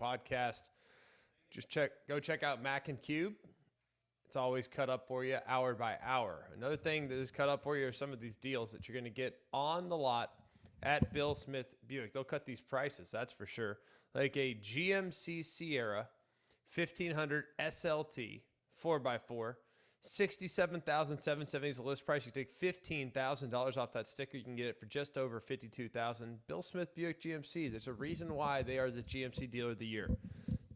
podcast. Just go check out Mac and Cube. It's always cut up for you hour by hour. Another thing that is cut up for you are some of these deals that you're going to get on the lot at Bill Smith Buick. They'll cut these prices, that's for sure. Like a GMC Sierra 1500 SLT 4x4, $67,770 is the list price. You take $15,000 off that sticker. You can get it for just over $52,000. Bill Smith Buick GMC. There's a reason why they are the GMC Dealer of the Year.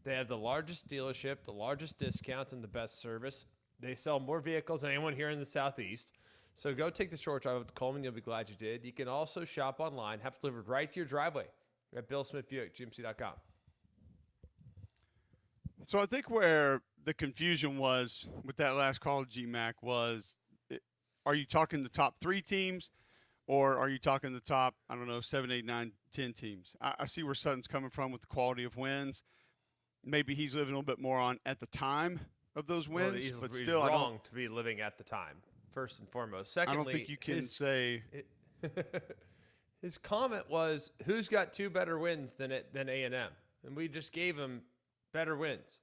They have the largest dealership, the largest discounts, and the best service. They sell more vehicles than anyone here in the Southeast. So go take the short drive up to Coleman. You'll be glad you did. You can also shop online, have it delivered right to your driveway at BillSmithBuickGMC.com. So I think where the confusion was with that last call, G-Mac, was are you talking the top 3 teams or are you talking the top, 7, 8, 9, 10 teams? I see where Sutton's coming from with the quality of wins. Maybe he's living a little bit more on at the time of those wins, well, but still, wrong to be living at the time. First and foremost. Secondly, I don't think you can say his comment was, "Who's got 2 better wins than A&M?" And we just gave him better wins.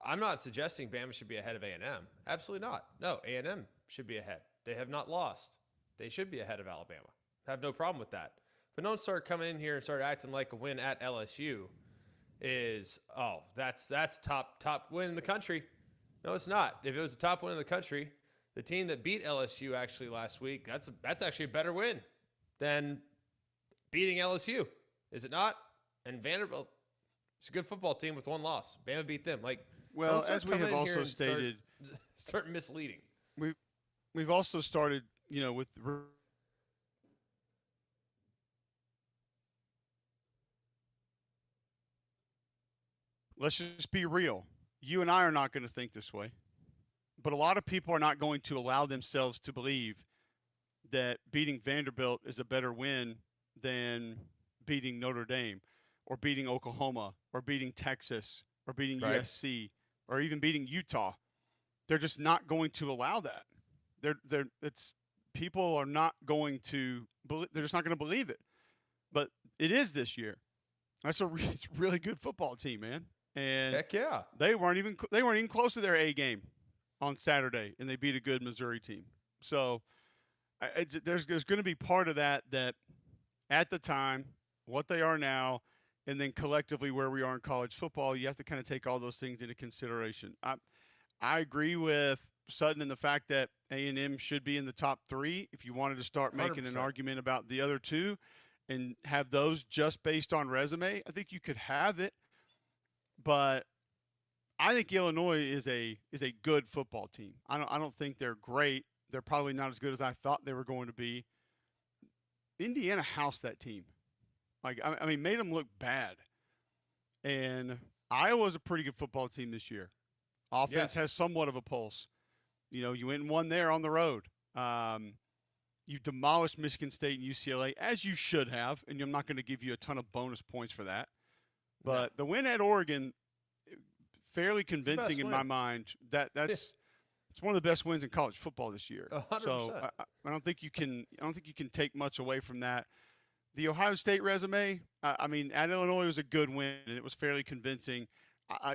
I'm not suggesting Bama should be ahead of A&M. Absolutely not. No, A&M should be ahead. They have not lost. They should be ahead of Alabama. I have no problem with that. But don't start coming in here and start acting like a win at LSU is, that's top win in the country. No, it's not. If it was the top win in the country, the team that beat LSU actually last week, that's actually a better win than beating LSU. Is it not? And Vanderbilt, it's a good football team with 1 loss. Bama beat them. Well, as we have also stated, start misleading. We've also started, with let's just be real. You and I are not going to think this way. But a lot of people are not going to allow themselves to believe that beating Vanderbilt is a better win than beating Notre Dame or beating Oklahoma or beating Texas or beating USC or even beating Utah. They're just not going to allow that. People are not going to believe, they're just not going to believe it. But it is this year. That's a really good football team, man. And heck yeah. They weren't even close to their A game on Saturday, and they beat a good Missouri team. So there's going to be part of that at the time, what they are now, and then collectively where we are in college football, you have to kind of take all those things into consideration. I agree with Sutton in the fact that A&M should be in the top 3 if you wanted to start making 100%. an argument about the other 2 and have those just based on resume. I think you could have it, but I think Illinois is a good football team. I don't think they're great. They're probably not as good as I thought they were going to be. Indiana housed that team. Made them look bad. And Iowa's a pretty good football team this year. Offense has somewhat of a pulse. You went and won there on the road. You demolished Michigan State and UCLA, as you should have, and I'm not going to give you a ton of bonus points for that. But the win at Oregon, fairly convincing in my mind. That's it's one of the best wins in college football this year. 100%. So I don't think you can take much away from that. The Ohio State resume, at Illinois was a good win, and it was fairly convincing.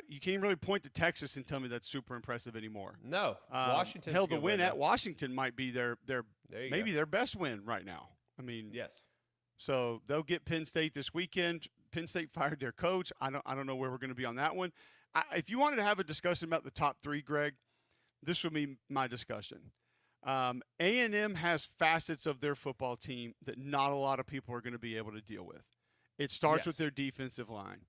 You can't really point to Texas and tell me that's super impressive anymore. No, Washington's hell, the win at Washington might be their best win right now. Yes. So they'll get Penn State this weekend. Penn State fired their coach. I don't know where we're going to be on that one. If you wanted to have a discussion about the top 3, Greg, this would be my discussion. A&M has facets of their football team that not a lot of people are going to be able to deal with. It starts with their defensive line.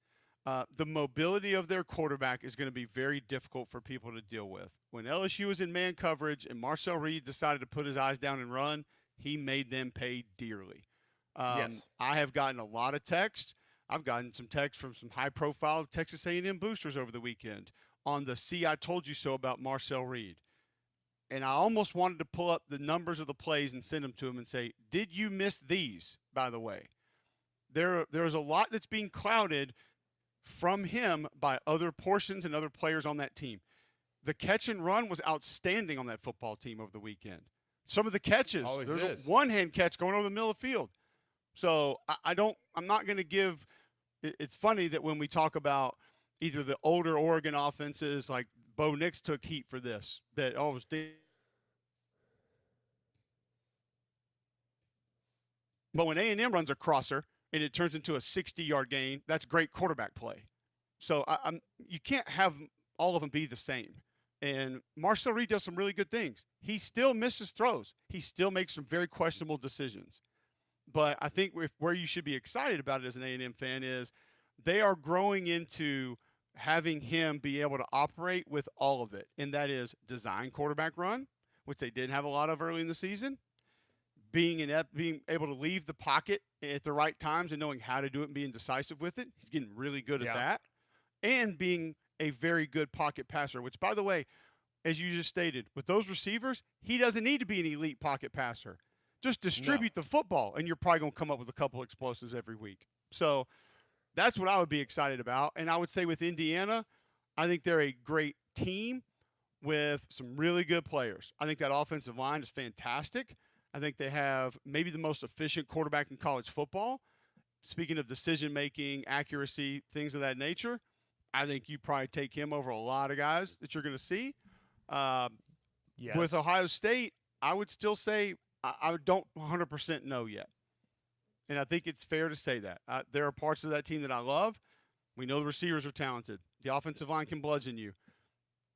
The mobility of their quarterback is going to be very difficult for people to deal with. When LSU was in man coverage and Marcel Reed decided to put his eyes down and run, he made them pay dearly. I have gotten a lot of texts. I've gotten some texts from some high-profile Texas A&M boosters over the weekend on the "See, I told you so" about Marcel Reed. And I almost wanted to pull up the numbers of the plays and send them to him and say, did you miss these, by the way? There's a lot that's being clouded from him by other portions and other players on that team. The catch and run was outstanding on that football team over the weekend. Some of the catches, there's a one-hand catch going over the middle of the field. So I'm not going to give It's funny that when we talk about either the older Oregon offenses, like Bo Nix took heat for this, that oh, it was but when A&M runs a crosser and it turns into a 60-yard gain, that's great quarterback play. So you can't have all of them be the same. And Marcel Reed does some really good things. He still misses throws. He still makes some very questionable decisions. But I think where you should be excited about it as an A&M fan is they are growing into having him be able to operate with all of it. And that is design quarterback run, which they didn't have a lot of early in the season. Being able to leave the pocket at the right times and knowing how to do it and being decisive with it. He's getting really good at that. And being a very good pocket passer, which, by the way, as you just stated, with those receivers, he doesn't need to be an elite pocket passer. Just distribute the football, and you're probably going to come up with a couple explosives every week. So that's what I would be excited about. And I would say with Indiana, I think they're a great team with some really good players. I think that offensive line is fantastic. I think they have maybe the most efficient quarterback in college football. Speaking of decision-making, accuracy, things of that nature, I think you probably take him over a lot of guys that you're going to see. Yes. With Ohio State, I would still say I don't 100% know yet. And I think it's fair to say that. There are parts of that team that I love. We know the receivers are talented. The offensive line can bludgeon you.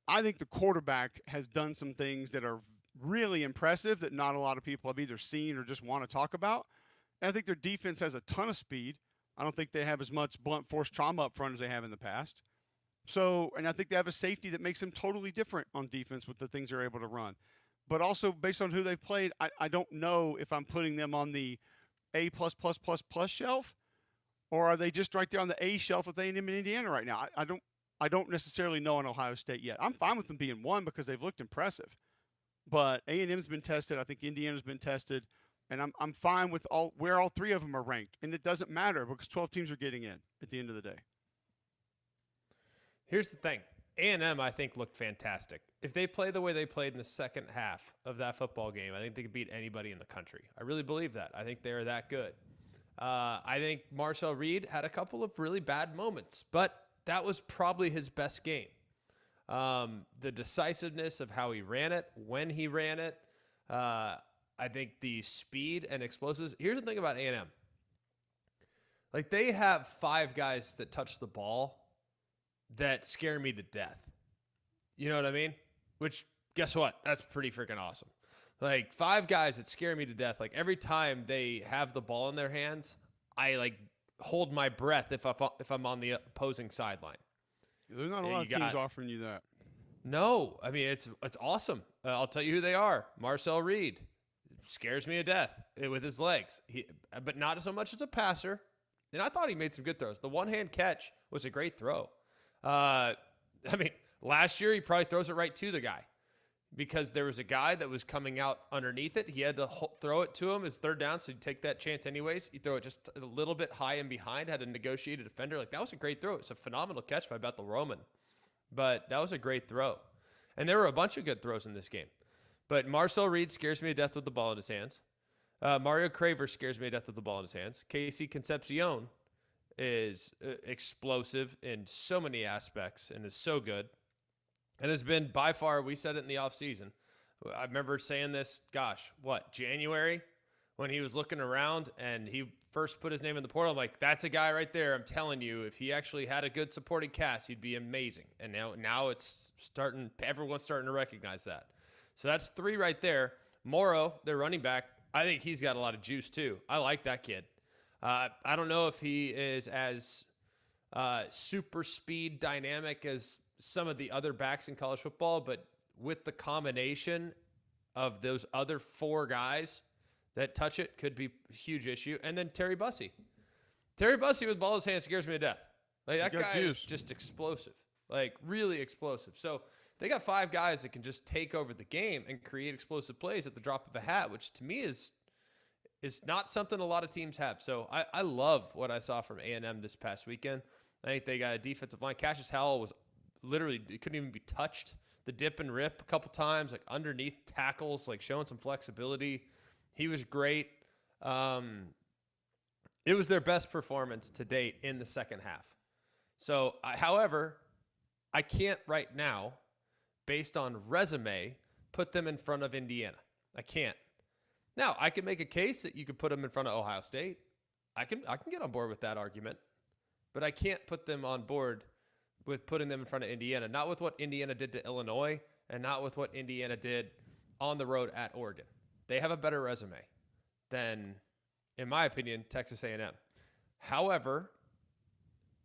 I think the quarterback has done some things that are really impressive that not a lot of people have either seen or just want to talk about. And I think their defense has a ton of speed. I don't think they have as much blunt force trauma up front as they have in the past. So, and I think they have a safety that makes them totally different on defense with the things they're able to run. But also, based on who they've played, I don't know if I'm putting them on the A++++ shelf, or are they just right there on the A shelf with A&M and Indiana right now? I don't necessarily know on Ohio State yet. I'm fine with them being one because they've looked impressive. But A&M's been tested. I think Indiana's been tested. And I'm fine with where all three of them are ranked. And it doesn't matter because 12 teams are getting in at the end of the day. Here's the thing. A&M, I think, looked fantastic. If they play the way they played in the second half of that football game, I think they could beat anybody in the country. I really believe that. I think they're that good. I think Marcel Reed had a couple of really bad moments, but that was probably his best game. The decisiveness of how he ran it, when he ran it, I think the speed and explosives. Here's the thing about A&M. Like, they have 5 guys that touch the ball that scare me to death. You know what I mean? Which, guess what? That's pretty freaking awesome. Like, 5 guys that scare me to death. Like, every time they have the ball in their hands, I, like, hold my breath if I'm on the opposing sideline. There's not a lot of teams offering you that. No. I mean, it's awesome. I'll tell you who they are. Marcel Reed. Scares me to death with his legs. But not so much as a passer. And I thought he made some good throws. The one-hand catch was a great throw. I mean, last year he probably throws it right to the guy because there was a guy that was coming out underneath it. He had to throw it to him as third down, so you take that chance anyways. You throw it just a little bit high and behind, had a negotiated defender. Like, that was a great throw. It's a phenomenal catch by Bethel Roman. But that was a great throw. And there were a bunch of good throws in this game. But Marcel Reed scares me to death with the ball in his hands. Mario Craver scares me to death with the ball in his hands. Casey Concepcion is explosive in so many aspects and is so good. And has been by far, we said it in the offseason. I remember saying this, January? When he was looking around and he first put his name in the portal. I'm like, that's a guy right there. I'm telling you, if he actually had a good supporting cast, he'd be amazing. And now it's starting, everyone's starting to recognize that. So that's 3 right there. Morrow, their running back, I think he's got a lot of juice too. I like that kid. I don't know if he is as super speed dynamic as some of the other backs in college football, but with the combination of those other 4 guys that touch it could be a huge issue. And then Terry Bussey. Terry Bussey with ball in his hand scares me to death. Like, that guy is just explosive, like really explosive. So they got 5 guys that can just take over the game and create explosive plays at the drop of a hat, which to me is not something a lot of teams have. So I love what I saw from A&M this past weekend. I think they got a defensive line. Cassius Howell was literally, it couldn't even be touched. The dip and rip a couple times, like underneath tackles, like showing some flexibility. He was great. It was their best performance to date in the second half. So, however, I can't right now, based on resume, put them in front of Indiana. I can't. Now, I could make a case that you could put them in front of Ohio State. I can get on board with that argument, but I can't put them on board with putting them in front of Indiana. Not with what Indiana did to Illinois, and not with what Indiana did on the road at Oregon. They have a better resume than, in my opinion, Texas A&M. However,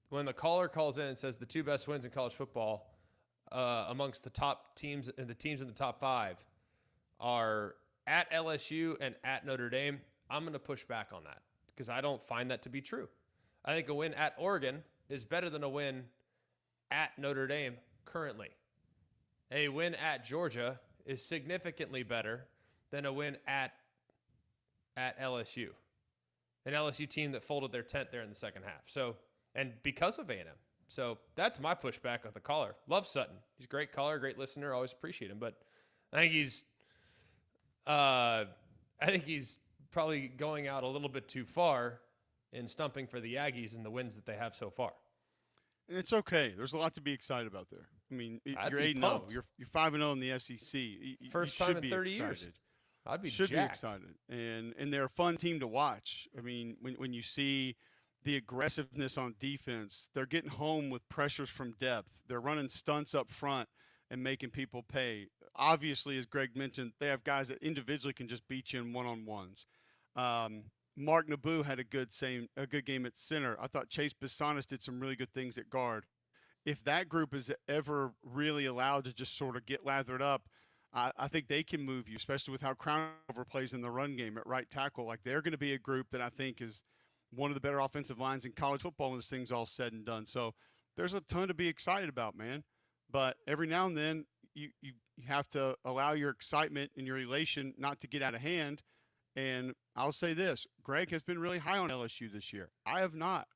when the caller calls in and says the two best wins in college football amongst the top teams and the teams in the top 5 are at LSU and at Notre Dame, I'm going to push back on that because I don't find that to be true. I think a win at Oregon is better than a win at Notre Dame currently. A win at Georgia is significantly better than a win at LSU, an LSU team that folded their tent there in the second half. So, and because of A&M. So that's my pushback on the caller. Love Sutton. He's a great caller, great listener. Always appreciate him. But I think he's probably going out a little bit too far in stumping for the Aggies and the wins that they have so far. And it's okay. There's a lot to be excited about there. I mean, you're 8-0. You're 5-0 in the SEC. First time in 30 years. I'd be should jacked. be excited. And they're a fun team to watch. I mean, when you see the aggressiveness on defense, they're getting home with pressures from depth. They're running stunts up front and making people pay. Obviously, as Greg mentioned, they have guys that individually can just beat you in one-on-ones. Mark Naboo had a good game at center. I thought Chase Bissonis did some really good things at guard. If that group is ever really allowed to just sort of get lathered up, I think they can move you, especially with how Crownover plays in the run game at right tackle. Like, they're going to be a group that I think is one of the better offensive lines in college football when this thing's all said and done. So there's a ton to be excited about, man. But every now and then you have to allow your excitement and your elation not to get out of hand. And I'll say this, Greg has been really high on LSU this year. I have not.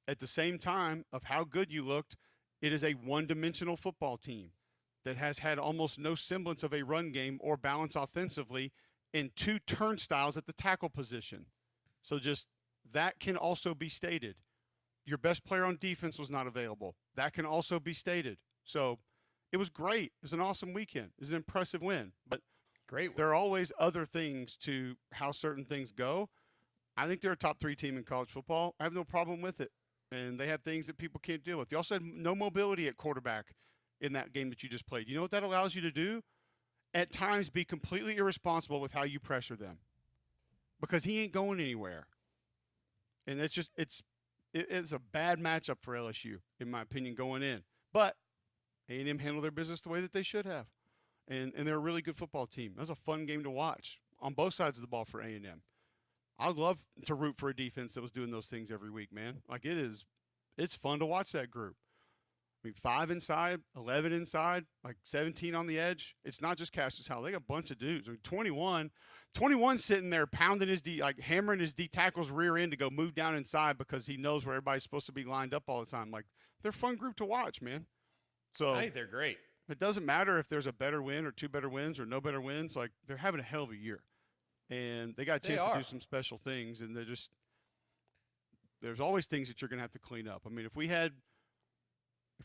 At the same time of how good you looked, it is a one-dimensional football team that has had almost no semblance of a run game or balance offensively, and 2 turnstiles at the tackle position. So just that can also be stated. Your best player on defense was not available. That can also be stated. So it was great. It was an awesome weekend. It was an impressive win. But great. There are always other things to how certain things go. I think they're a top 3 team in college football. I have no problem with it. And they have things that people can't deal with. You also had no mobility at quarterback in that game that you just played. You know what that allows you to do? At times be completely irresponsible with how you pressure them. Because he ain't going anywhere. And it's a bad matchup for LSU, in my opinion, going in. But A&M handled their business the way that they should have. And they're a really good football team. That was a fun game to watch on both sides of the ball for A&M. I'd love to root for a defense that was doing those things every week, man. Like, it's fun to watch that group. I mean, 5 inside, 11 inside, like 17 on the edge. It's not just Cassius Howell. They got a bunch of dudes. I mean, 21 sitting there pounding hammering his D tackle's rear end to go move down inside because he knows where everybody's supposed to be lined up all the time. Like, they're a fun group to watch, man. So I think they're great. It doesn't matter if there's a better win or 2 better wins or no better wins. Like, they're having a hell of a year. And they got a chance to do some special things. And there's always things that you're going to have to clean up. I mean, if we had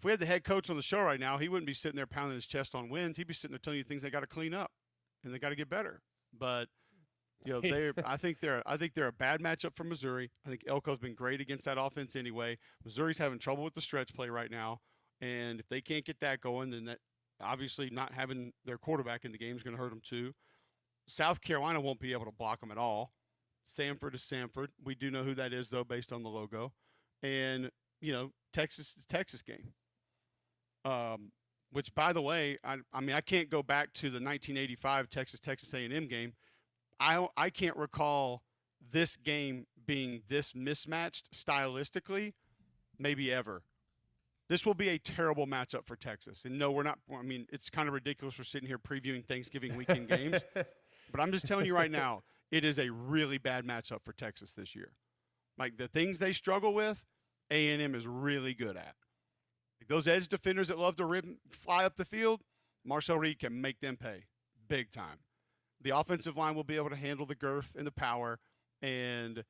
the head coach on the show right now, he wouldn't be sitting there pounding his chest on wins. He'd be sitting there telling you things they got to clean up and they got to get better. But I think they're a bad matchup for Missouri. I think Elko's been great against that offense anyway. Missouri's having trouble with the stretch play right now, and if they can't get that going, then that obviously not having their quarterback in the game is going to hurt them too. South Carolina won't be able to block them at all. Samford is Samford. We do know who that is, though, based on the logo. And, Texas is Texas game. Which, by the way, I mean, I can't go back to the 1985 Texas A&M game. I can't recall this game being this mismatched stylistically, maybe ever. This will be a terrible matchup for Texas. And no, we're not. I mean, it's kind of ridiculous we're sitting here previewing Thanksgiving weekend games. But I'm just telling you right now, it is a really bad matchup for Texas this year. Like, the things they struggle with, A&M is really good at. Like, those edge defenders that love to fly up the field, Marcel Reed can make them pay big time. The offensive line will be able to handle the girth and the power, and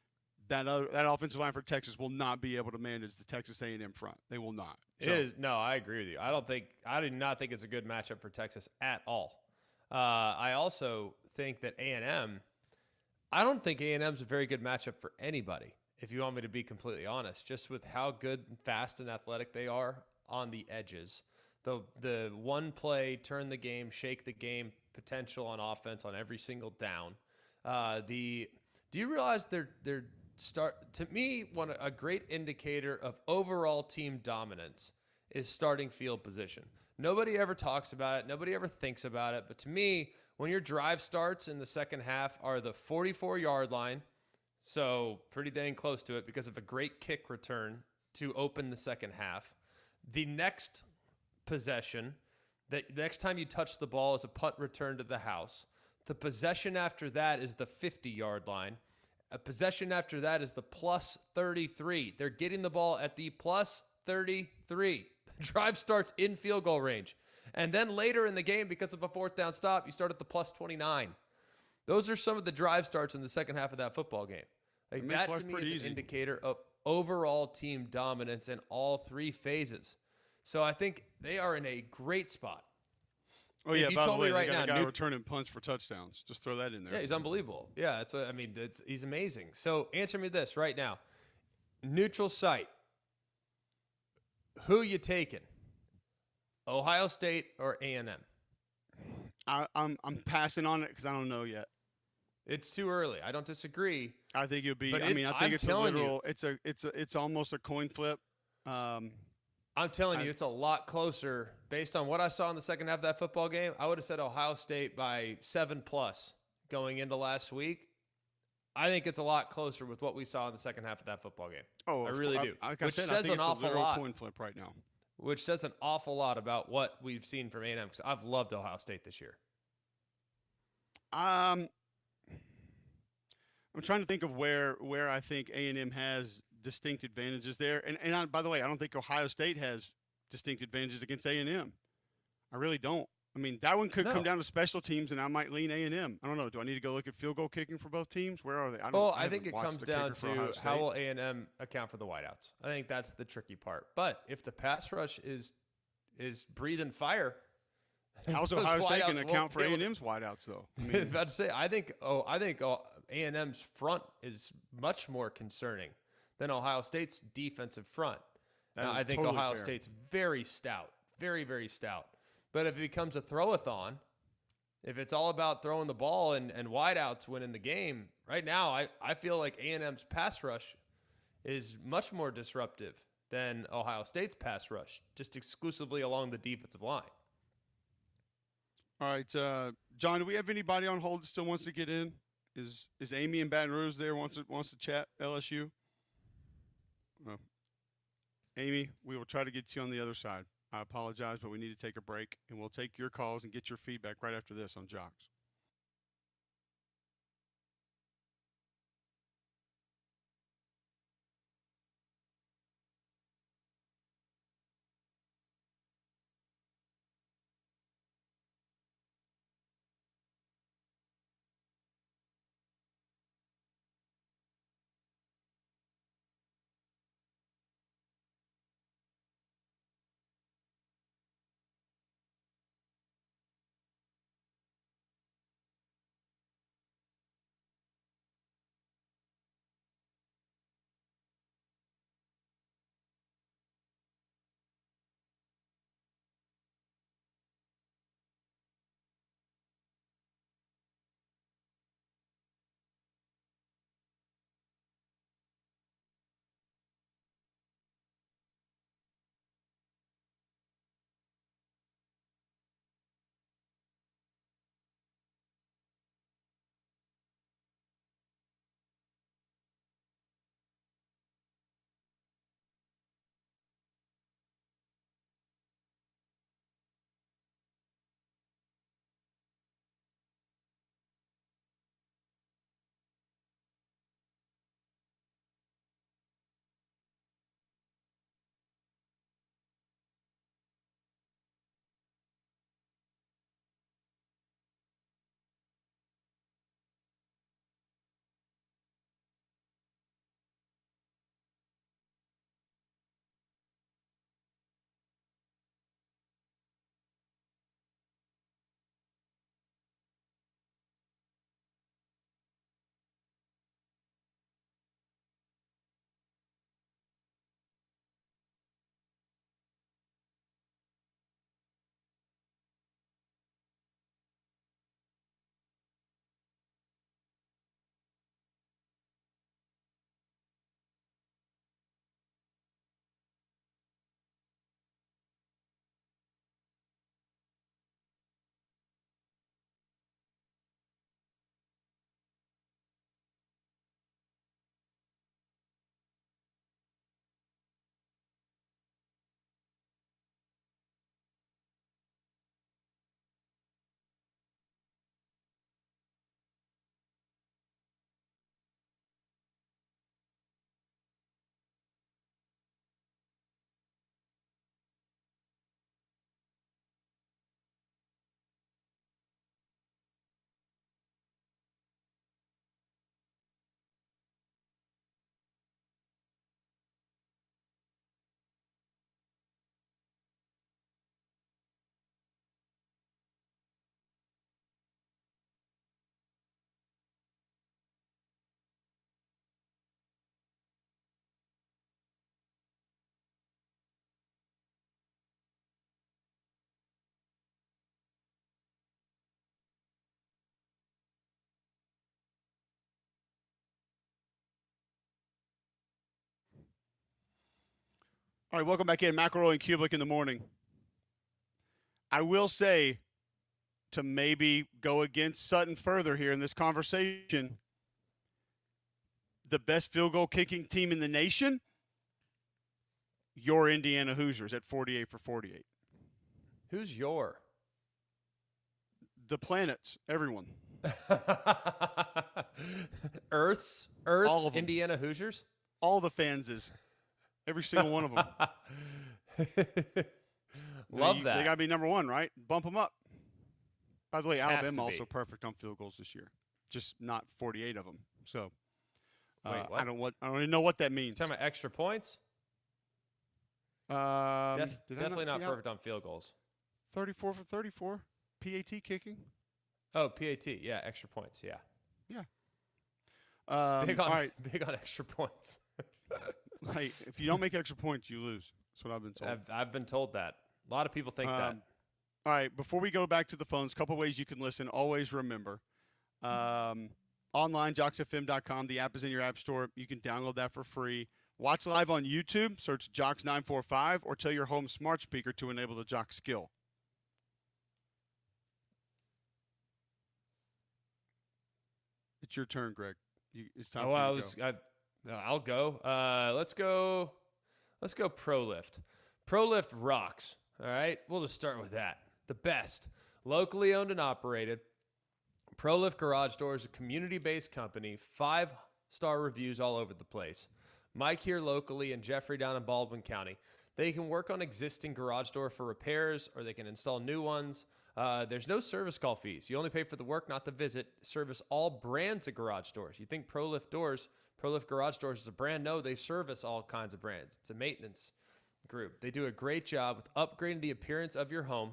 that offensive line for Texas will not be able to manage the Texas A&M front. They will not. So. It is no, I agree with you. I do not think it's a good matchup for Texas at all. I also think that A&M. I don't think A&M's a very good matchup for anybody. If you want me to be completely honest, just with how good, fast, and athletic they are on the edges, the one play, turn the game, shake the game potential on offense on every single down. Do you realize they're to me, a great indicator of overall team dominance is starting field position. Nobody ever talks about it. Nobody ever thinks about it. But to me, when your drive starts in the second half are the 44-yard line, so pretty dang close to it because of a great kick return to open the second half. The next possession, the next time you touch the ball is a punt return to the house. The possession after that is the 50-yard line. A possession after that is the plus 33. They're getting the ball at the plus 33. The drive starts in field goal range. And then later in the game, because of a fourth down stop, you start at the plus 29. Those are some of the drive starts in the second half of that football game. Like that to me is an indicator of overall team dominance in all three phases. So I think they are in a great spot. Oh, yeah, by the way, they got a guy returning punts for touchdowns. Just throw that in there. Yeah, he's unbelievable. Yeah, he's amazing. So answer me this right now. Neutral site. Who you taking? Ohio State or A&M? I'm passing on it because I don't know yet. It's too early. I don't disagree. I think it'll be. I think it's a literal. It's almost a coin flip. I'm telling you, it's a lot closer. Based on what I saw in the second half of that football game, I would have said Ohio State by 7+ going into last week. I think it's a lot closer with what we saw in the second half of that football game. Oh, I really do. Which says an awful lot. Coin flip right now. Which says an awful lot about what we've seen from A&M because I've loved Ohio State this year. I'm trying to think of where I think A&M has distinct advantages there. And by the way, I don't think Ohio State has distinct advantages against A&M. I really don't. I mean, that one could come down to special teams, and I might lean A&M. I don't know. Do I need to go look at field goal kicking for both teams? Where are they? I think it comes down to how will A&M account for the wideouts. I think that's the tricky part. But if the pass rush is breathing fire, how's Ohio State going to account for A&M's wideouts, though? I mean, about to say, I think A&M's front is much more concerning than Ohio State's defensive front. Now, I think Ohio State's very stout, very, very stout. But if it becomes a throw-a-thon, if it's all about throwing the ball and wideouts winning the game, right now I feel like A&M's pass rush is much more disruptive than Ohio State's pass rush, just exclusively along the defensive line. All right, John, do we have anybody on hold that still wants to get in? Is Amy in Baton Rouge there, wants to chat LSU? Well, Amy, we will try to get to you on the other side. I apologize, but we need to take a break, and we'll take your calls and get your feedback right after this on Jocks. All right, welcome back in. McElroy and Cubelic in the morning. I will say, to maybe go against Sutton further here in this conversation, the best field goal kicking team in the nation, your Indiana Hoosiers at 48 for 48. Who's your? The planets, everyone. Earth's All of 'em. Indiana Hoosiers? All the fans is. Every single one of them. Love that. They got to be number one, right? Bump them up. By the way, Has Alabama to also be. perfect on field goals this year, just not 48 of them. So Wait, what? I don't even know what that means. Talking about extra points? Did I Definitely not see perfect on field goals. 34 for 34. PAT kicking. Oh, PAT. Yeah, extra points. Yeah. Big all on right. big on extra points. Hey, if you don't make extra points, you lose. That's what I've been told. I've been told that. A lot of people think that. All right, before we go back to the phones, a couple ways you can listen. Always remember, online, jocksfm.com. The app is in your app store. You can download that for free. Watch live on YouTube. Search Jocks945 or tell your home smart speaker to enable the Jock skill. It's your turn, Greg. It's time for you to go. I'll go. Let's go Pro Lift. Pro Lift rocks. All right. We'll just start with that. The best. Locally owned and operated. Pro Lift Garage Door is a community-based company. 5-star reviews all over the place. Mike here locally and Jeffrey down in Baldwin County. They can work on existing garage door for repairs, or they can install new ones. There's no service call fees. You only pay for the work, not the visit. Service all brands of garage doors. You think Pro Lift Garage Doors is a brand? No, they service all kinds of brands. It's a maintenance group. They do a great job with upgrading the appearance of your home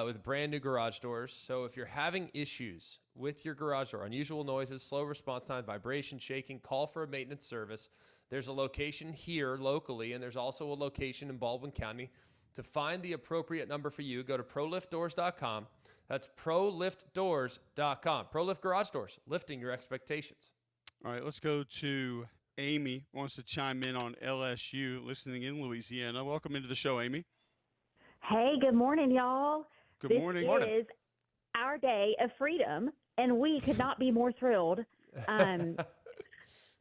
with brand new garage doors. So if you're having issues with your garage door, unusual noises, slow response time, vibration, shaking, call for a maintenance service. There's a location here locally, and there's also a location in Baldwin County. To find the appropriate number for you, go to proliftdoors.com. That's proliftdoors.com. ProLift Garage Doors, lifting your expectations. All right, let's go to Amy. Wants to chime in on LSU, listening in Louisiana. Welcome into the show, Amy. Hey, good morning, y'all. Good morning. This is our day of freedom, and we could not be more thrilled.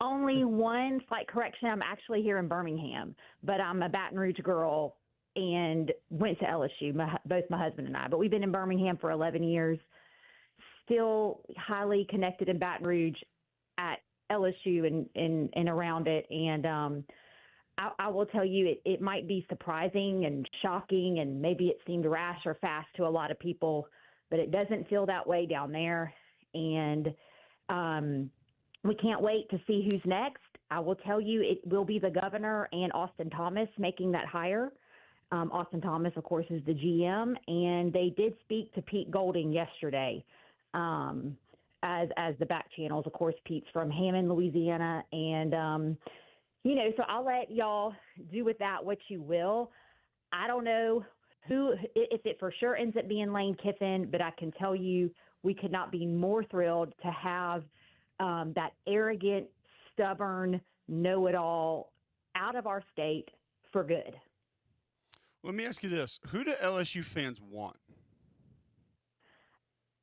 Only one slight correction. I'm actually here in Birmingham, but I'm a Baton Rouge girl and went to LSU, both my husband and I. But we've been in Birmingham for 11 years, still highly connected in Baton Rouge at LSU and around it. And I will tell you, it might be surprising and shocking, and maybe it seemed rash or fast to a lot of people, but it doesn't feel that way down there. And we can't wait to see who's next. I will tell you, it will be the governor and Austin Thomas making that hire. Austin Thomas, of course, is the GM, and they did speak to Pete Golding yesterday as the back channels. Of course, Pete's from Hammond, Louisiana, and so I'll let y'all do with that what you will. I don't know if it for sure ends up being Lane Kiffin, but I can tell you we could not be more thrilled to have that arrogant, stubborn, know-it-all out of our state for good. Let me ask you this. Who do LSU fans want?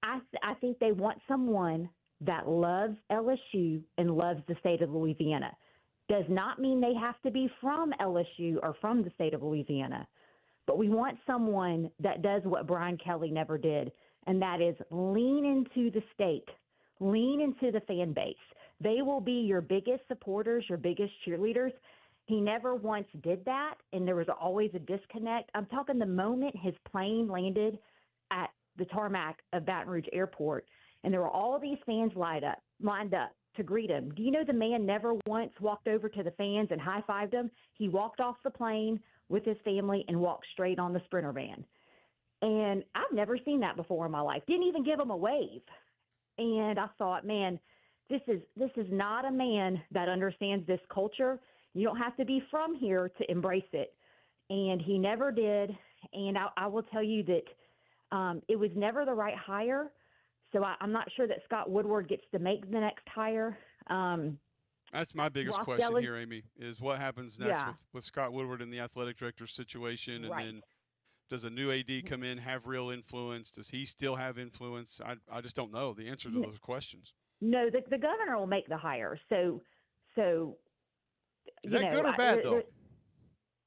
I think they want someone that loves LSU and loves the state of Louisiana. Does not mean they have to be from LSU or from the state of Louisiana, but we want someone that does what Brian Kelly never did, and that is lean into the state, lean into the fan base. They will be your biggest supporters, your biggest cheerleaders. He never once did that, and there was always a disconnect. I'm talking the moment his plane landed at the tarmac of Baton Rouge Airport, and there were all these fans lined up to greet him. Do you know the man never once walked over to the fans and high-fived them? He walked off the plane with his family and walked straight on the Sprinter van. And I've never seen that before in my life. Didn't even give him a wave. And I thought, man, this is not a man that understands this culture. You don't have to be from here to embrace it. And he never did. And I will tell you that it was never the right hire. So I'm not sure that Scott Woodward gets to make the next hire. That's my biggest Ross question Delling, here, Amy, is what happens next yeah, with Scott Woodward in the athletic director situation, and right. then does a new AD come in, have real influence? Does he still have influence? I just don't know the answer to those questions. No, the governor will make the hire. So Is that good or bad, though?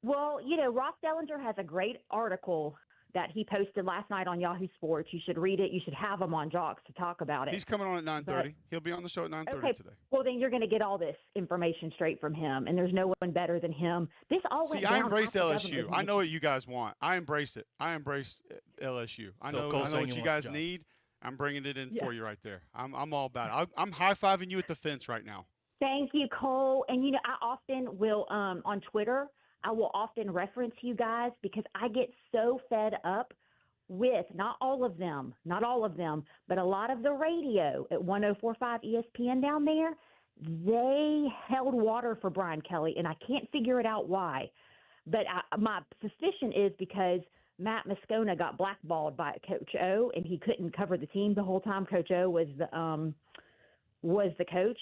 Well, Ross Dellinger has a great article that he posted last night on Yahoo Sports. You should read it. You should have him on Jocks to talk about it. He's coming on at 9:30. He'll be on the show at 9:30 Okay, today. well, then you're going to get all this information straight from him, and there's no one better than him. This all went See, down I embraced after LSU. Governor I know what you guys want. I embrace it. I embrace LSU. I know what you guys need. I'm bringing it in for you right there. I'm all about it. I'm high-fiving you at the fence right now. Thank you, Cole. And, I often will, on Twitter, I will often reference you guys because I get so fed up with not all of them, but a lot of the radio at 104.5 ESPN down there. They held water for Brian Kelly, and I can't figure it out why. But my suspicion is because Matt Moscona got blackballed by Coach O, and he couldn't cover the team the whole time Coach O was the coach.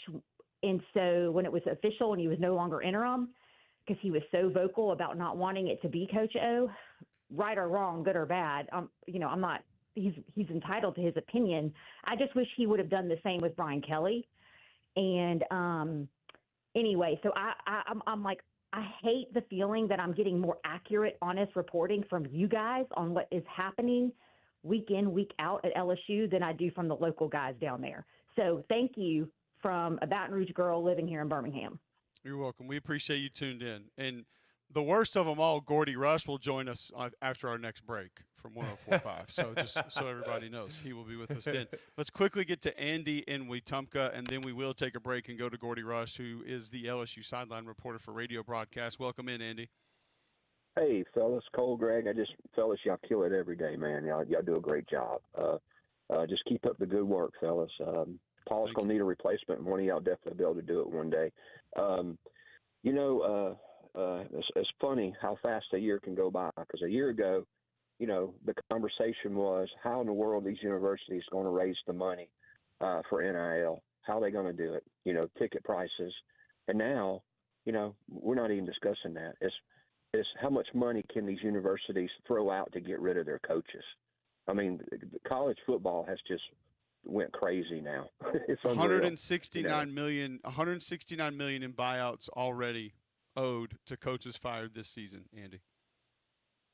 And so when it was official and he was no longer interim, because he was so vocal about not wanting it to be Coach O, right or wrong, good or bad, I'm not. He's entitled to his opinion. I just wish he would have done the same with Brian Kelly. And anyway, so I'm like, I hate the feeling that I'm getting more accurate, honest reporting from you guys on what is happening week in, week out at LSU than I do from the local guys down there. So thank you from a Baton Rouge girl living here in Birmingham. You're welcome. We appreciate you tuned in. And the worst of them all, Gordy Rush, will join us after our next break from 104.5. So just so everybody knows, he will be with us then. Let's quickly get to Andy in Wetumpka, and then we will take a break and go to Gordy Rush, who is the LSU sideline reporter for radio broadcast. Welcome in, Andy. Hey, fellas, Cole, Greg, fellas, y'all kill it every day, man. Y'all do a great job. Just keep up the good work, fellas. Paul's going to need a replacement, and one of y'all definitely be able to do it one day. It's funny how fast a year can go by, because a year ago, the conversation was how in the world these universities going to raise the money for NIL, how are they going to do it, ticket prices. And now, we're not even discussing that. It's how much money can these universities throw out to get rid of their coaches. I mean, college football has just went crazy now. It's unreal. $169 million in buyouts already owed to coaches fired this season, Andy.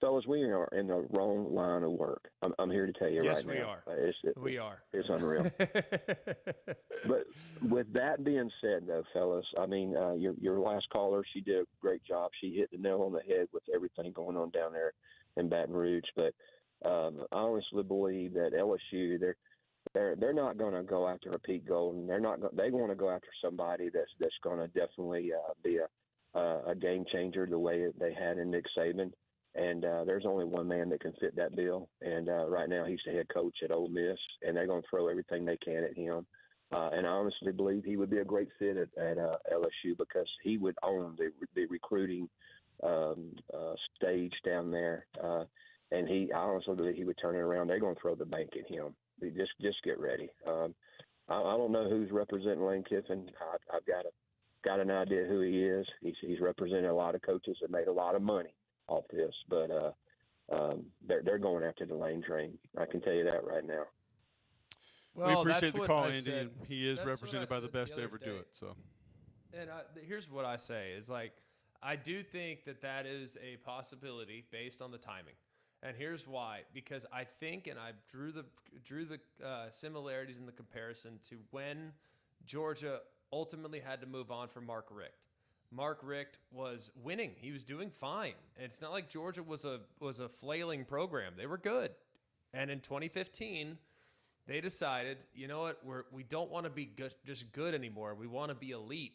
Fellas, we are in the wrong line of work. I'm here to tell you right now. Yes, we are. It's unreal. But with that being said, though, fellas, I mean, your last caller, she did a great job. She hit the nail on the head with everything going on down there in Baton Rouge. But I honestly believe that LSU, they're not going to go after a Pete Golden. They want to go after somebody that's going to definitely be a game changer the way they had in Nick Saban. And there's only one man that can fit that bill. And right now he's the head coach at Ole Miss, and they're going to throw everything they can at him. And I honestly believe he would be a great fit at LSU, because he would own the recruiting stage down there. And I honestly believe he would turn it around. They're going to throw the bank at him. Just get ready. I don't know who's representing Lane Kiffin. I've got an idea who he is. He's represented a lot of coaches that made a lot of money off this, but they're going after the Lane train. I can tell you that right now. Well, we appreciate the call, Andy, said. and he is represented by the best to ever do it. So, and here's what I say is, like, I do think that is a possibility based on the timing. And here's why: because I think, and I drew the similarities in the comparison to when Georgia ultimately had to move on from Mark Richt. Mark Richt was winning; he was doing fine. And it's not like Georgia was a flailing program; they were good. And in 2015, they decided, you know what, we don't want to be just good anymore. We want to be elite.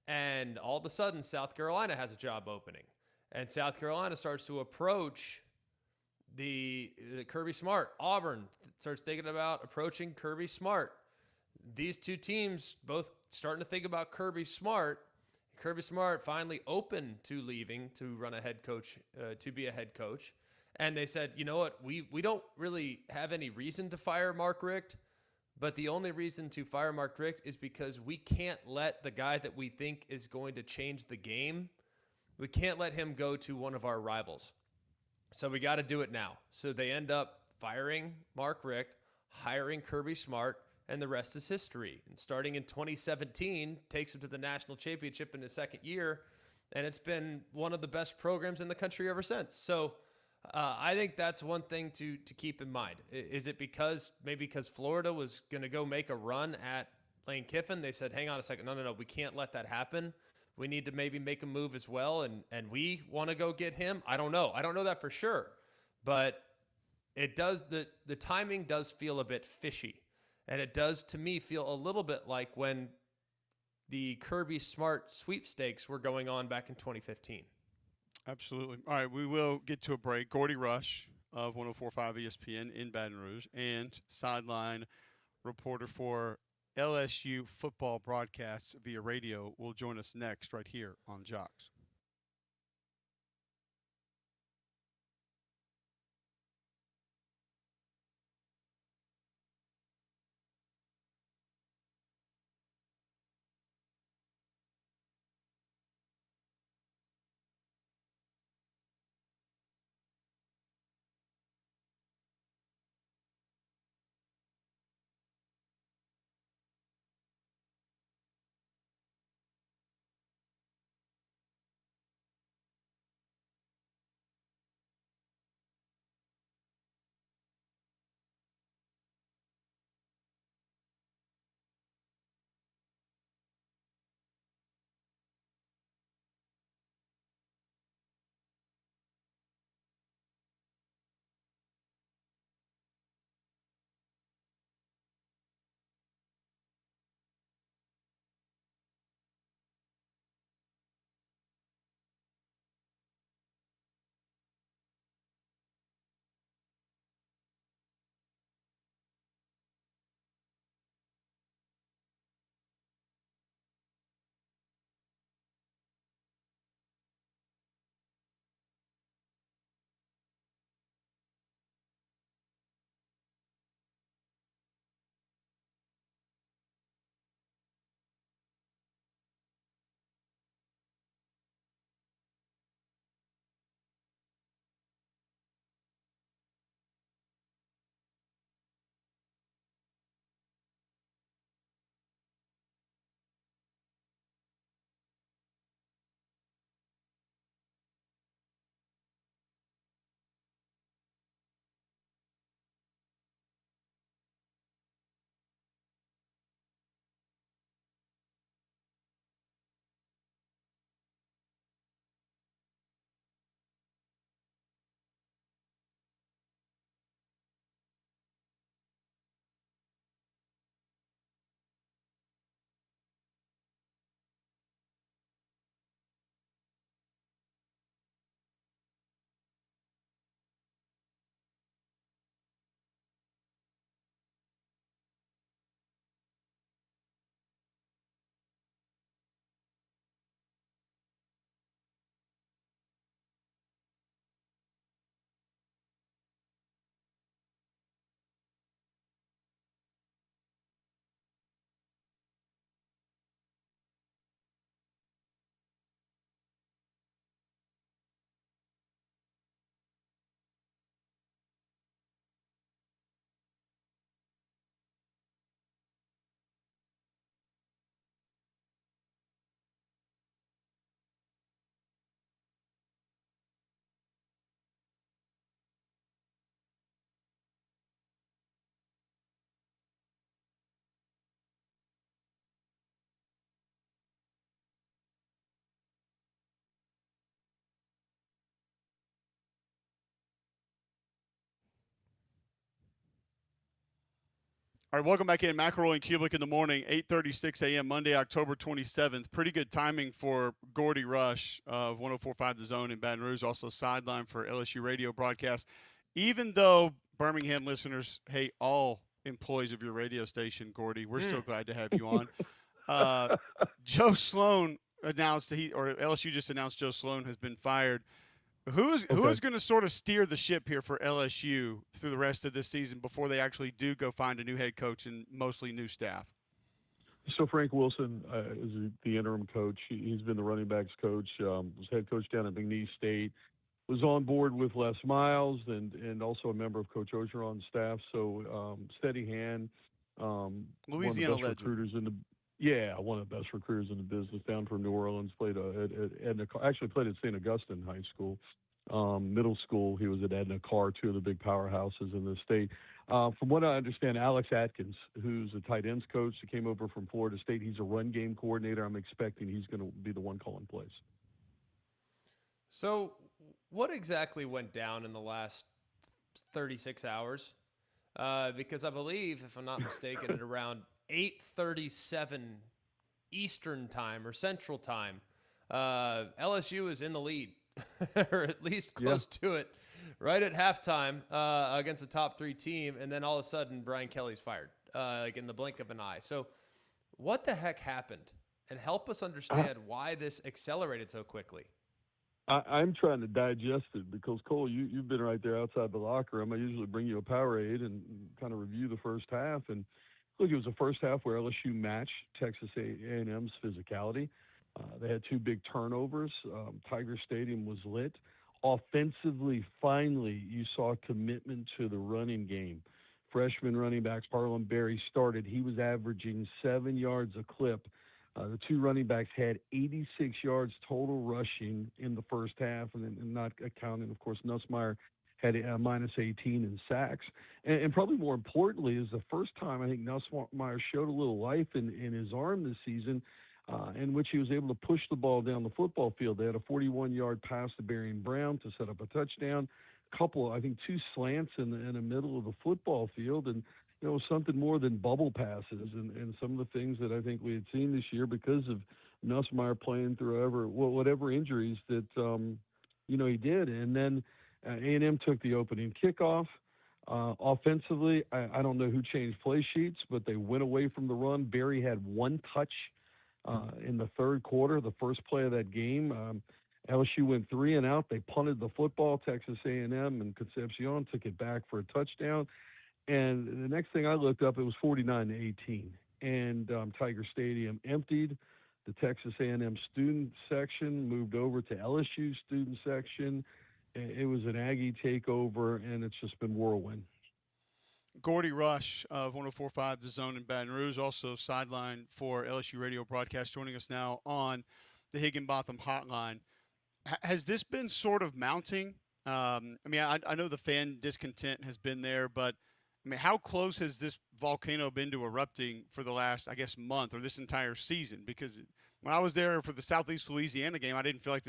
And all of a sudden, South Carolina has a job opening, and South Carolina starts to approach the Kirby Smart. Auburn starts thinking about approaching Kirby Smart. These two teams both starting to think about Kirby Smart. Kirby Smart finally open to leaving to run a head coach, to be a head coach. And they said, you know what, we don't really have any reason to fire Mark Richt, But the only reason to fire Mark Richt is because we can't let the guy that we think is going to change the game, we can't let him go to one of our rivals. So we got to do it now. So they end up firing Mark Richt, hiring Kirby Smart, and the rest is history. And starting in 2017, takes him to the national championship in his second year, and it's been one of the best programs in the country ever since. So I think that's one thing to keep in mind. Is it because Florida was going to go make a run at Lane Kiffin? They said, hang on a second. No, we can't let that happen. We need to maybe make a move as well, and we want to go get him. I don't know. I don't know that for sure, but it does. The timing does feel a bit fishy, and it does to me feel a little bit like when the Kirby Smart sweepstakes were going on back in 2015. Absolutely. All right, we will get to a break. Gordy Rush of 104.5 ESPN in Baton Rouge and sideline reporter for LSU football broadcasts via radio will join us next right here on Jocks. All right, welcome back in. McElroy and Cubelic in the morning, 8:36 a.m. Monday, October 27th. Pretty good timing for Gordy Rush of 104.5 The Zone in Baton Rouge, also sideline for LSU radio broadcast. Even though Birmingham listeners hate all employees of your radio station, Gordy, we're still glad to have you on. Joe Sloan announced LSU just announced Joe Sloan has been fired. Who's Okay. going to sort of steer the ship here for LSU through the rest of this season before they actually do go find a new head coach and mostly new staff? So Frank Wilson is the interim coach. He's been the running backs coach. Was head coach down at McNeese State. Was on board with Les Miles and also a member of Coach Orgeron's staff. So steady hand. One of the Louisiana best legend. recruiters in the one of the best recruiters in the business. Down from New Orleans, played actually played at St. Augustine High School. Middle school, he was at Edna Carr, two of the big powerhouses in the state. From what I understand, Alex Atkins, who's a tight ends coach, who came over from Florida State, he's a run game coordinator. I'm expecting he's going to be the one calling plays. So, what exactly went down in the last 36 hours? Because I believe, if I'm not mistaken, at around 8:37 Eastern time or Central time, LSU is in the lead, or at least close to it, right at halftime against a top 3 team, and then all of a sudden Brian Kelly's fired, like in the blink of an eye. So, what the heck happened? And help us understand why this accelerated so quickly. I'm trying to digest it because, Cole, you've been right there outside the locker room. I usually bring you a Powerade and kind of review the first half. And look, it was the first half where LSU matched Texas A&M's physicality. They had 2 big turnovers. Tiger Stadium was lit. Offensively, finally, you saw commitment to the running game. Freshman running backs, Harlem Berry started. He was averaging 7 yards a clip. The 2 running backs had 86 yards total rushing in the first half, and not accounting, of course, Nussmeier had a minus 18 in sacks. And probably more importantly is the first time I think Nussmeier showed a little life in his arm this season, in which he was able to push the ball down the football field. They had a 41-yard pass to Berrien Brown to set up a touchdown. I think 2 slants in the middle of the football field, and something more than bubble passes and some of the things that I think we had seen this year because of Nussmeier playing through whatever injuries that, he did. And then A&M took the opening kickoff. Offensively, I don't know who changed play sheets, but they went away from the run. Berry had 1 touch in the third quarter, the first play of that game. LSU went 3 and out. They punted the football. Texas A&M and Concepcion took it back for a touchdown. And the next thing I looked up, it was 49-18. And Tiger Stadium emptied. The Texas A&M student section moved over to LSU student section. It was an Aggie takeover, and it's just been whirlwind. Gordy Rush of 104.5 The Zone in Baton Rouge, also sideline for LSU radio broadcast, joining us now on the Higginbotham hotline. Has this been sort of mounting? I know the fan discontent has been there, but how close has this volcano been to erupting for the last, I guess, month or this entire season? Because when I was there for the Southeast Louisiana game, I didn't feel like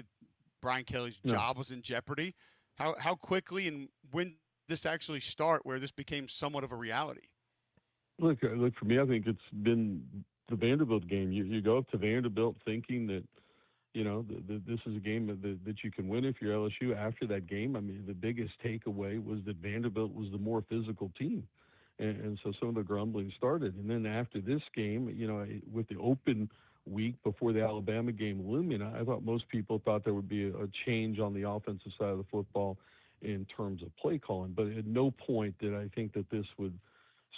Brian Kelly's job was in jeopardy. How quickly and when did this actually start where this became somewhat of a reality? Look, for me, I think it's been the Vanderbilt game. You go up to Vanderbilt thinking that, this is a game that you can win if you're LSU. After that game, the biggest takeaway was that Vanderbilt was the more physical team. And so some of the grumbling started. And then after this game, with the open week before the Alabama game looming, I thought most people thought there would be a change on the offensive side of the football in terms of play calling. But at no point did I think that this would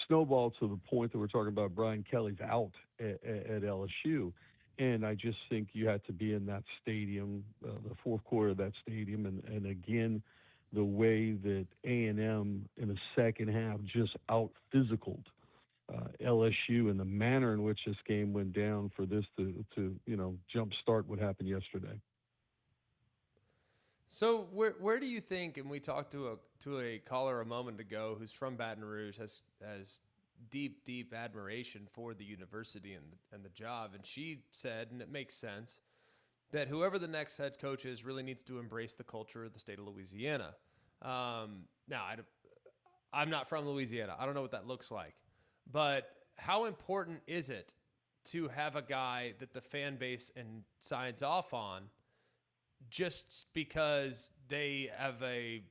snowball to the point that we're talking about Brian Kelly's out at LSU. And I just think you had to be in that stadium, the fourth quarter of that stadium. And again, the way that A&M in the second half just out-physicaled LSU and the manner in which this game went down for this to jumpstart what happened yesterday. So where do you think, and we talked to a caller a moment ago who's from Baton Rouge, has deep admiration for the university and the job, and she said, and it makes sense, that whoever the next head coach is really needs to embrace the culture of the state of Louisiana. Now, I'm not from Louisiana. I don't know what that looks like. But how important is it to have a guy that the fan base and signs off on just because they have a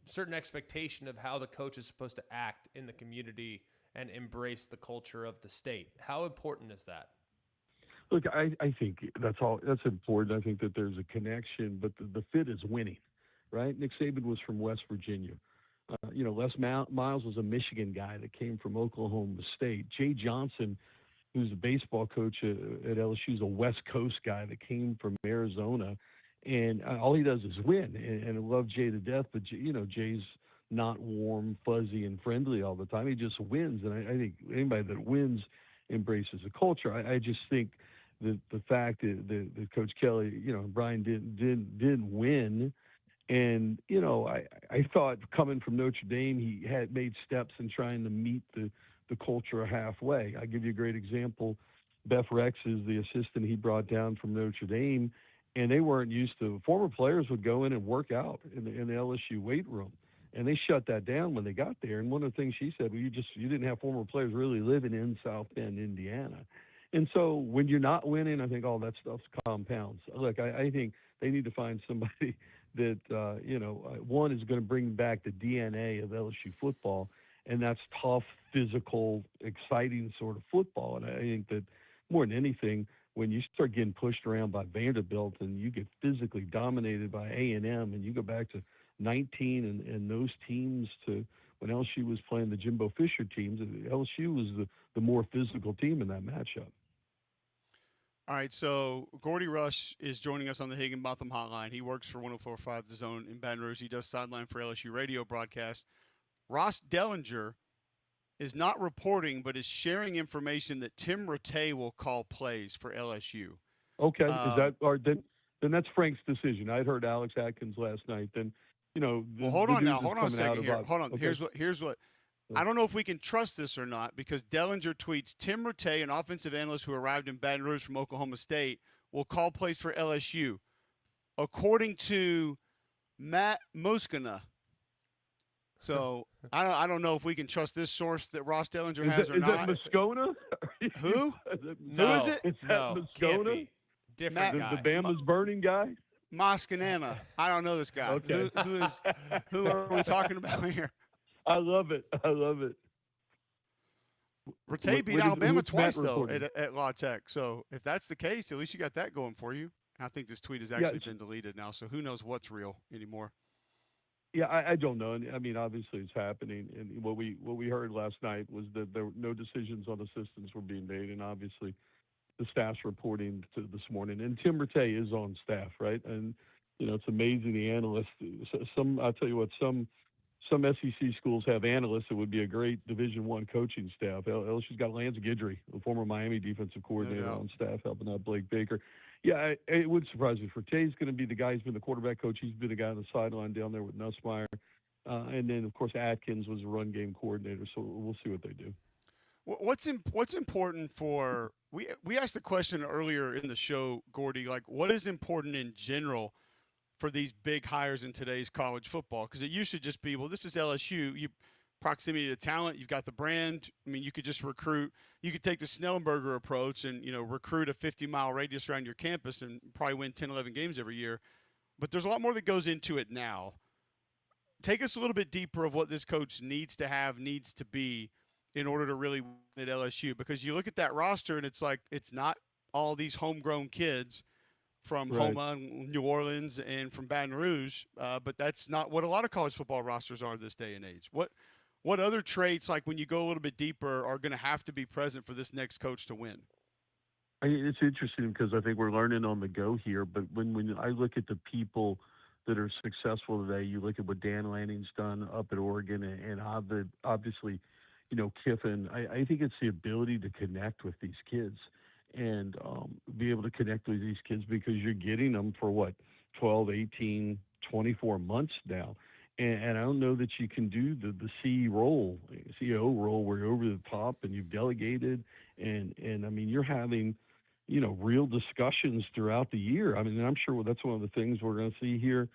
certain expectation of how the coach is supposed to act in the community and embrace the culture of the state? How important is that? Look, I think that's all. That's important. I think that there's a connection, but the fit is winning, right? Nick Saban was from West Virginia. Les Miles was a Michigan guy that came from Oklahoma State. Jay Johnson, who's a baseball coach at LSU, is a West Coast guy that came from Arizona, and all he does is win. And I love Jay to death, but Jay's not warm, fuzzy, and friendly all the time. He just wins, and I think anybody that wins embraces the culture. I just think the fact that Coach Kelly, Brian didn't win. And, I thought coming from Notre Dame, he had made steps in trying to meet the culture halfway. I'll give you a great example. Beth Rex is the assistant he brought down from Notre Dame, and they weren't used to. Former players would go in and work out in the LSU weight room, and they shut that down when they got there. And one of the things she said, well, you didn't have former players really living in South Bend, Indiana. And so when you're not winning, I think all that stuff compounds. Look, I think they need to find somebody that, one is going to bring back the DNA of LSU football, and that's tough, physical, exciting sort of football. And I think that more than anything, when you start getting pushed around by Vanderbilt and you get physically dominated by A&M, and you go back to 19 and those teams to when LSU was playing the Jimbo Fisher teams, LSU was the more physical team in that matchup. All right, so Gordy Rush is joining us on the Higginbotham Hotline. He works for 104.5 The Zone in Baton Rouge. He does sideline for LSU radio broadcast. Ross Dellinger is not reporting, but is sharing information that Tim Rattay will call plays for LSU. Okay, then that's Frank's decision. I'd heard Alex Atkins last night. Then, well, hold on a second here. Hold on. Okay. Here's what. I don't know if we can trust this or not, because Dellinger tweets, Tim Rattay, an offensive analyst who arrived in Baton Rouge from Oklahoma State, will call plays for LSU. According to Matt Moskina. So I don't know if we can trust this source that Ross Dellinger has or not. Is that Moscona? Who? No, Who is it? Is that no, can't Moscona? be. Different Matt- guy. The Bama's burning guy? Moscanana. I don't know this guy. Okay. Who are we talking about here? I love it. Rattay beat Alabama who's Matt twice, though, reporting? at La Tech. So if that's the case, at least you got that going for you. I think this tweet has actually been deleted now, so who knows what's real anymore. Yeah, I don't know. I mean, obviously it's happening. And what we heard last night was that there were no decisions on assistants were being made, and obviously the staff's reporting to this morning. And Tim Rattay is on staff, right? And it's amazing the analysts. I'll tell you what, some SEC schools have analysts that would be a great Division I coaching staff. LSU's got Lance Guidry, the former Miami defensive coordinator, on staff helping out Blake Baker. Yeah, it would surprise me. Rattay's going to be the guy who's been the quarterback coach. He's been the guy on the sideline down there with Nussmeier. And then, of course, Atkins was a run game coordinator. So we'll see what they do. What's important for – we asked the question earlier in the show, Gordy, like what is important in general for these big hires in today's college football? Because it used to just be, well, this is LSU. Proximity to talent, you've got the brand. I mean, you could just recruit. You could take the Snellenberger approach and, recruit a 50-mile radius around your campus and probably win 10, 11 games every year. But there's a lot more that goes into it now. Take us a little bit deeper of what this coach needs to be in order to really win at LSU. Because you look at that roster and it's like it's not all these homegrown kids from Homa, New Orleans, and from Baton Rouge. But that's not what a lot of college football rosters are this day and age. What other traits, like when you go a little bit deeper, are going to have to be present for this next coach to win? It's interesting because I think we're learning on the go here. But when I look at the people that are successful today, you look at what Dan Lanning's done up at Oregon and obviously, Kiffin. I think it's the ability to connect with these kids and be able to connect with these kids because you're getting them for 12, 18, 24 months now. And I don't know that you can do the CEO role where you're over the top and you've delegated. And I mean, you're having, real discussions throughout the year. I mean, I'm sure that's one of the things we're going to see here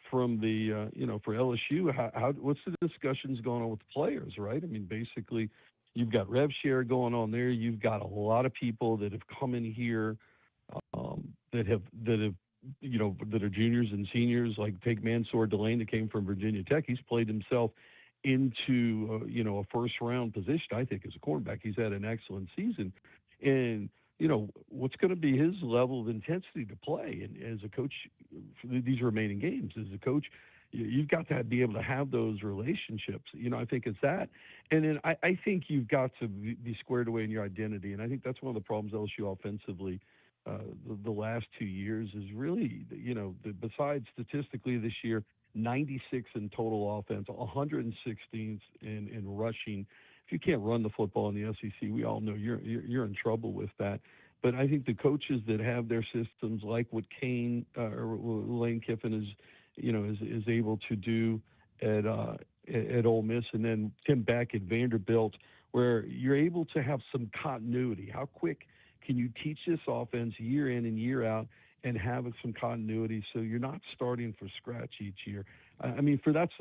from the, for LSU. What's the discussions going on with the players, right? I mean, basically, you've got rev share going on there. You've got a lot of people that have come in here that are juniors and seniors, like take Mansour Delane that came from Virginia Tech. He's played himself into, a first-round position, I think, as a quarterback. He's had an excellent season. And, what's going to be his level of intensity to play. And as a coach for these remaining games, as a coach, you've got to be able to have those relationships. I think it's that. And then I think you've got to be squared away in your identity. And I think that's one of the problems LSU offensively the last 2 years is really, besides statistically this year, 96 in total offense, 116th in rushing. If you can't run the football in the SEC, we all know you're in trouble with that. But I think the coaches that have their systems, like what or Lane Kiffin is able to do at Ole Miss, and then Tim Beck at Vanderbilt, where you're able to have some continuity. How quick can you teach this offense year in and year out and have some continuity so you're not starting from scratch each year? I mean, that's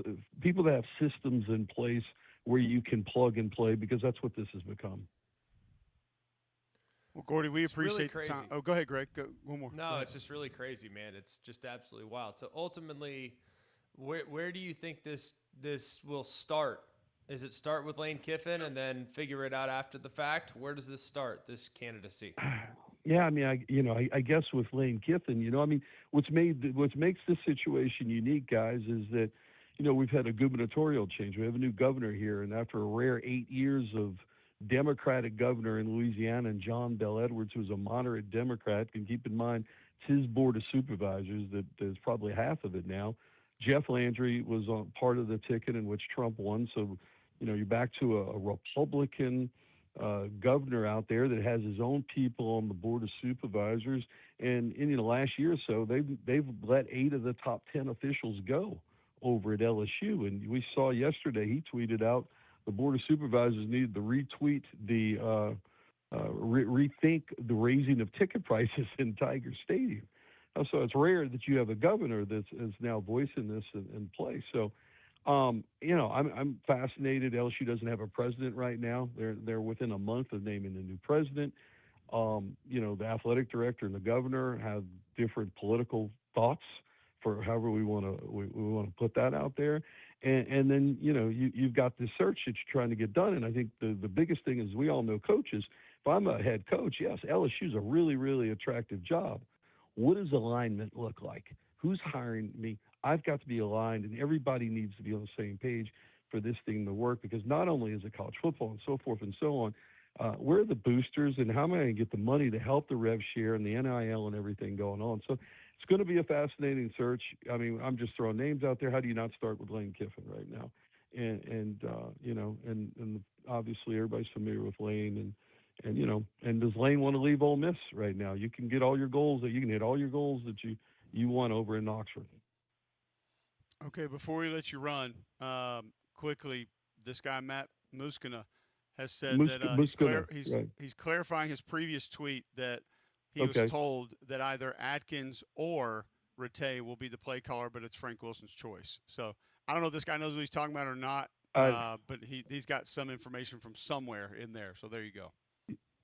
people that have systems in place where you can plug and play, because that's what this has become. Well, Gordy, we It's really appreciate the crazy. time. Oh, go ahead, Greg. Go one more. No, it's just really crazy, man. It's just absolutely wild. So ultimately, where do you think this will start? Is it start with Lane Kiffin and then figure it out after the fact? Where does this start, this candidacy? Yeah, I mean, I guess with Lane Kiffin, I mean, what makes this situation unique, guys, is that, we've had a gubernatorial change. We have a new governor here, and after a rare 8 years of Democratic governor in Louisiana, and John Bel Edwards, who's a moderate Democrat, and keep in mind it's his board of supervisors that is probably half of it now. Jeff Landry was on part of the ticket in which Trump won, so you're back to a Republican governor out there that has his own people on the board of supervisors, and in the last year or so, they've let 8 of the top 10 officials go over at LSU, and we saw yesterday he tweeted out the board of supervisors needed to retweet the rethink the raising of ticket prices in Tiger Stadium. So it's rare that you have a governor that's now voicing this in place. So, I'm fascinated. LSU doesn't have a president right now. They're within a month of naming a new president. The athletic director and the governor have different political thoughts for however we want to put that out there. And then, you've got this search that you're trying to get done. And I think the biggest thing is we all know coaches. If I'm a head coach, yes, LSU is a really, really attractive job. What does alignment look like? Who's hiring me? I've got to be aligned, and everybody needs to be on the same page for this thing to work, because not only is it college football and so forth and so on, where are the boosters, and how am I going to get the money to help the rev share and the NIL and everything going on? So it's going to be a fascinating search. I mean, I'm just throwing names out there. How do you not start with Lane Kiffin right now? And obviously everybody's familiar with Lane, and does Lane want to leave Ole Miss right now? You can get all your goals you can hit all your goals that you want over in Oxford. Okay, before we let you run, quickly, this guy Matt Muskina has said that he's clarifying his previous tweet that he was told that either Atkins or Rattay will be the play caller, but it's Frank Wilson's choice. So I don't know if this guy knows what he's talking about or not, but he's got some information from somewhere in there. So there you go.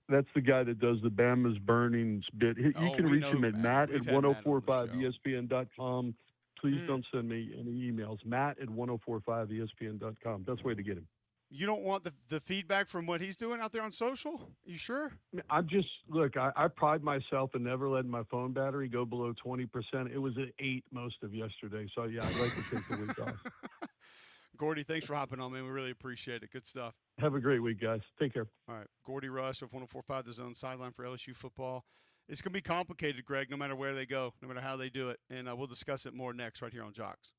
That's the guy that does the Bama's Burnings bit. You can reach him at matt@1045espn.com. Please don't send me any emails. matt@1045espn.com. Best way to get him. You don't want the feedback from what he's doing out there on social? You sure? I pride myself in never letting my phone battery go below 20%. It was at 8 most of yesterday. So, yeah, I'd like to take the week off. Gordy, thanks for hopping on, man. We really appreciate it. Good stuff. Have a great week, guys. Take care. All right. Gordy Rush of 104.5 The Zone, sideline for LSU football. It's going to be complicated, Greg, no matter where they go, no matter how they do it. And we'll discuss it more next right here on Jocks.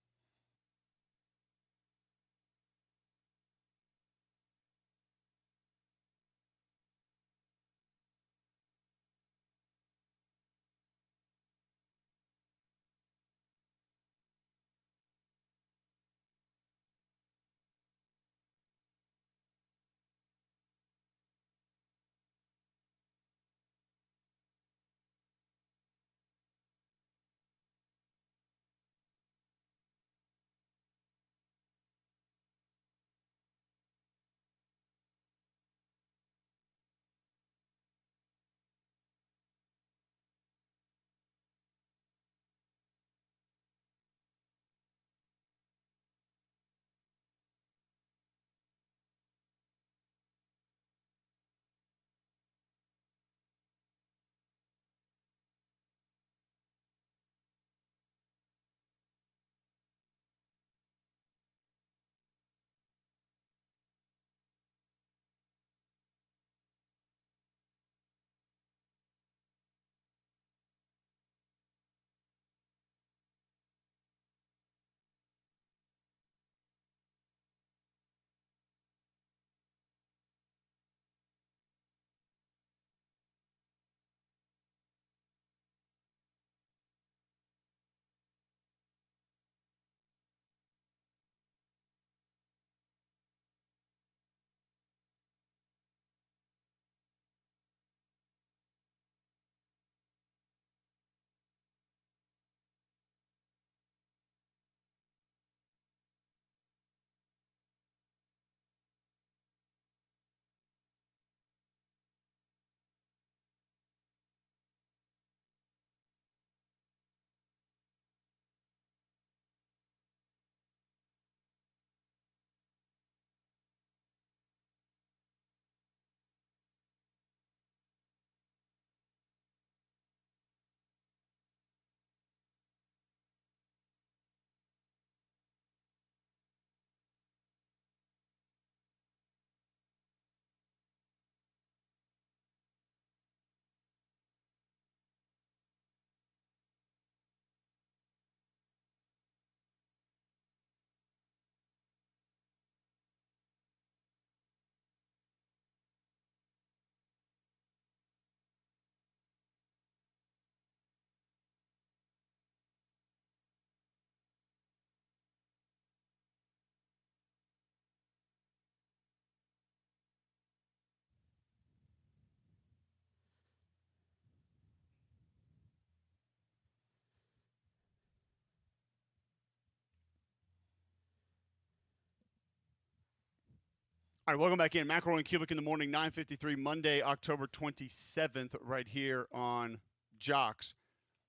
All right, welcome back in. McElroy and Cubelic in the morning, 9:53, Monday, October 27th, right here on Jocks.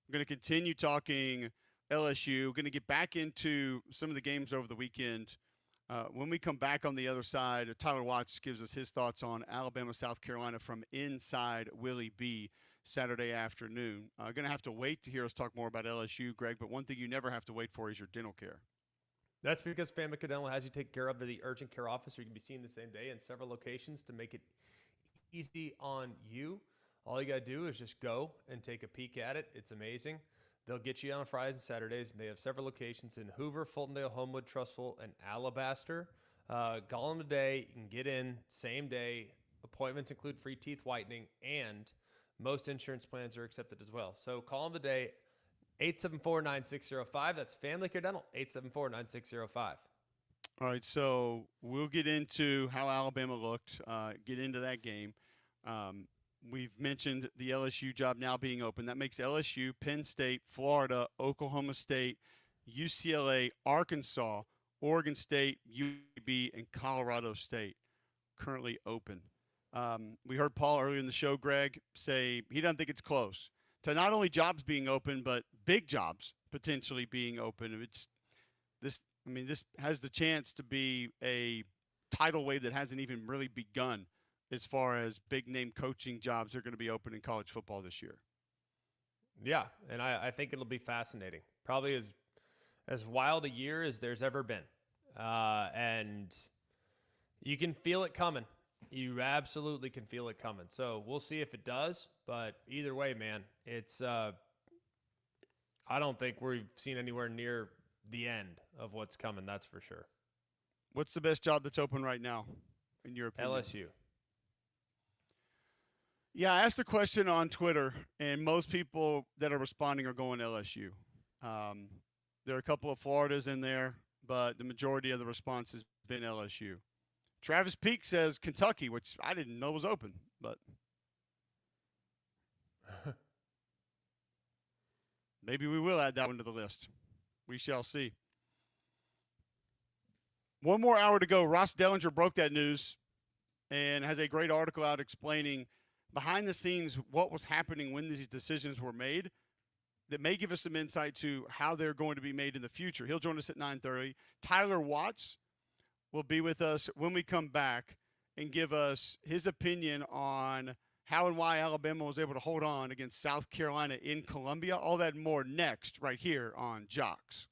We're going to continue talking LSU. We're going to get back into some of the games over the weekend. When we come back on the other side, Tyler Watts gives us his thoughts on Alabama, South Carolina from inside Willie B. Saturday afternoon. Going to have to wait to hear us talk more about LSU, Greg, but one thing you never have to wait for is your dental care. That's because Family Dental has you take care of the urgent care office, where you can be seen the same day in several locations to make it easy on you. All you got to do is just go and take a peek at it. It's amazing. They'll get you on Fridays and Saturdays, and they have several locations in Hoover, Fultondale, Homewood, Trussville, and Alabaster. Call them today. You can get in same day. Appointments include free teeth whitening, and most insurance plans are accepted as well. So call them today. 874-9605. That's Family Care Dental, 874-9605. All right, so we'll get into how Alabama looked, get into that game. We've mentioned the LSU job now being open. That makes LSU, Penn State, Florida, Oklahoma State, UCLA, Arkansas, Oregon State, UAB, and Colorado State currently open. We heard Paul earlier in the show, Greg, say he doesn't think it's close to not only jobs being open, but big jobs potentially being open. This has the chance to be a tidal wave that hasn't even really begun as far as big name coaching jobs are going to be open in college football this year. Yeah, and I think it'll be fascinating. Probably as wild a year as there's ever been. And you can feel it coming. You absolutely can feel it coming. So we'll see if it does. But either way, man, it's I don't think we've seen anywhere near the end of what's coming. That's for sure. What's the best job that's open right now, in your opinion? LSU. Yeah, I asked the question on Twitter, and most people that are responding are going LSU. There are a couple of Floridas in there, but the majority of the response has been LSU. Travis Peak says Kentucky, which I didn't know was open, but maybe we will add that one to the list. We shall see. One more hour to go. Ross Dellinger broke that news and has a great article out explaining behind the scenes what was happening when these decisions were made that may give us some insight to how they're going to be made in the future. He'll join us at 9:30. Tyler Watts will be with us when we come back and give us his opinion on how and why Alabama was able to hold on against South Carolina in Columbia. All that and more next right here on Jocks.